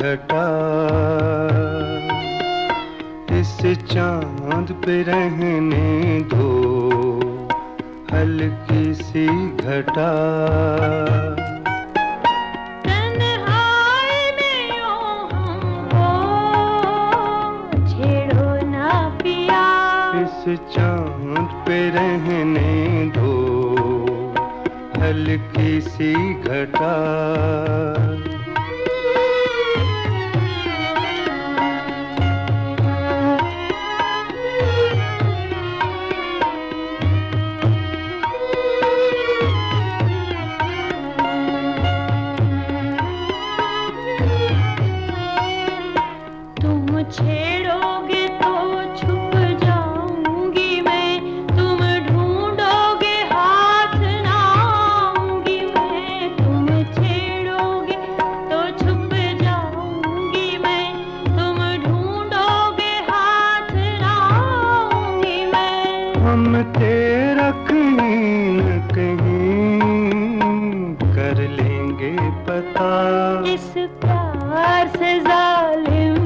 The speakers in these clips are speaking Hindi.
घटा, इस चांद पे रहने दो हल्की सी घटा। तन्हाई में यूं हमको छेड़ो ना पिया, इस चांद पे रहने दो हल्की सी घटा। छेड़ोगे तो छुप जाऊंगी मैं, तुम ढूंढोगे हाथ ना आऊंगी मैं। तुम छेड़ोगे तो छुप जाऊंगी मैं, तुम ढूंढोगे हाथ ना आऊंगी मैं। हम तेरा कहीं न कहीं कर लेंगे पता, इस प्यार से जालिम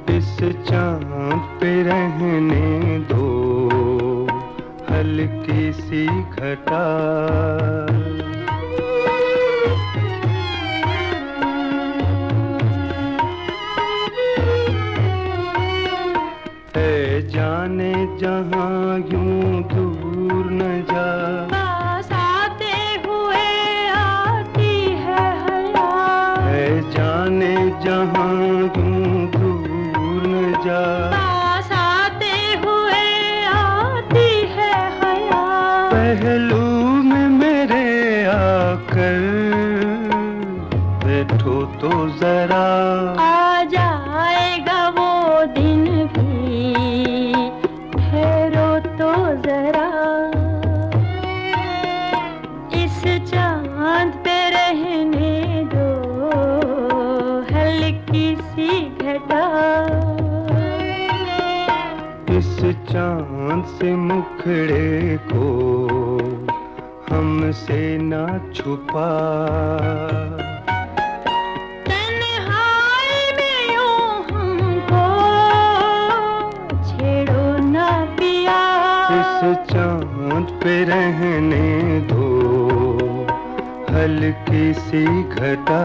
इस चांद पे रहने दो हल्की सी घटा। है जाने जहां यूं दूर न जा, पास आते हुए आती है हया। है जाने जहां यूं दूर न जा, पास आते हुए आती है हया। पहलू में मेरे आकर बैठो तो जरा, आ जाएगा वो दिन भी, ठहरो तो जरा। इस चांद पे रहने दो हल्की सी घटा, इस चांद से मुखड़े को हमसे ना छुपा। तन्हाई में यूं हमको छेड़ो ना पिया, इस चांद पे रहने दो हल्की सी घटा।